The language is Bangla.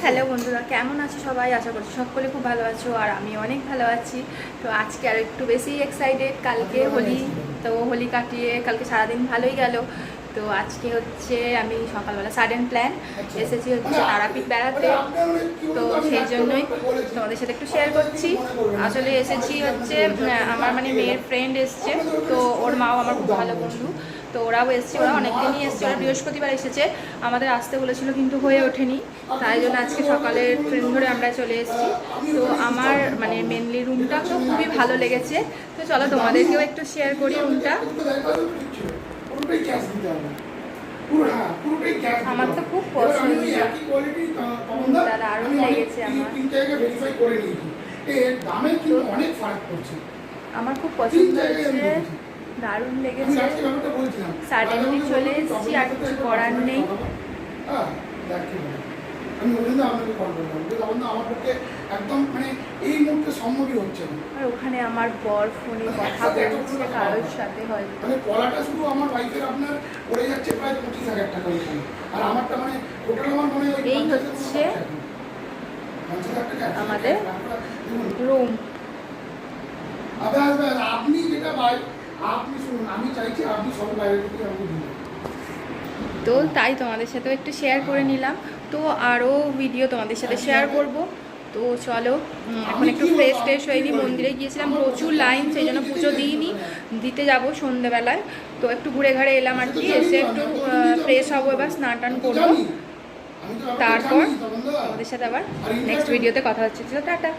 হ্যালো বন্ধুরা, কেমন আছো সবাই? আশা করছি সকলে খুব ভালো আছো আর আমি অনেক ভালো আছি। তো আজকে আর একটু বেশি এক্সাইটেড, কালকে হোলি, তো হোলি কাটিয়ে কালকে সারাদিন ভালোই গেল। তো আজকে হচ্ছে আমি সকালবেলা সাডেন প্ল্যান এসেছি হচ্ছে তারাপীঠ বেড়াতে। তো সেই জন্যই তোমাদের সাথে একটু শেয়ার করছি। আসলে এসেছি হচ্ছে আমার মানে মেয়ের ফ্রেন্ড এসছে, তো ওর মাও আমার খুব ভালো বন্ধু, তো ওরাও এসছে, ওরা অনেকদিনই এসছে, ওরা বৃহস্পতিবার এসেছে, আমাদের আসতে বলেছিল কিন্তু হয়ে ওঠেনি, তাই জন্য আজকে সকালের ট্রেন ধরে আমরা চলে এসেছি। তো আমার মানে মেনলি রুমটা তো খুবই ভালো লেগেছে, তো চলো তোমাদেরকেও একটু শেয়ার করি রুমটা। আমার তো খুব পছন্দ, রুমটা দারুণ লেগেছে আমার, আমার খুব পছন্দ হয়েছে, দারুণ লেগেছে। সাডেনলি চলে এসেছি, আর কিছু করার নেই। আমি ওই জন্য আপনাকে কল করলাম, তখন তো আমার পক্ষে একদম মানে এই মুহূর্তে সম্ভবই হচ্ছে না। আর ওখানে আমার বর ফোনে কথা বলছে কারোর সাথে, হয় মানে পড়াটা শুধু আমার ওয়াইফের আপনার পড়ে যাচ্ছে প্রায় 25,000 টাকা ওইখানে, আর আমারটা মানে টোটাল আমার মনে হয় এই হচ্ছে আমাদের রুম। আপনি যেটা ভাই আপনি শুনুন, আমি চাইছি আপনি সব বাইরে থেকে আমাকে দিন। তো তাই তোমাদের সাথেও একটু শেয়ার করে নিলাম, তো আরও ভিডিও তোমাদের সাথে শেয়ার করব। তো চলো এখন একটু ফ্রেশ হয়ে নিই। মন্দিরে গিয়েছিলাম, প্রচুর লাইন, সেই জন্য পুজো দিইনি, দিতে যাবো সন্ধ্যেবেলায়। তো একটু ঘুরে ঘাড়ে এলাম আর কি, এসে একটু ফ্রেশ হবো, এবার স্নান টান করবো, তারপর তোমাদের সাথে আবার নেক্সট ভিডিওতে কথা হচ্ছে। টাটা।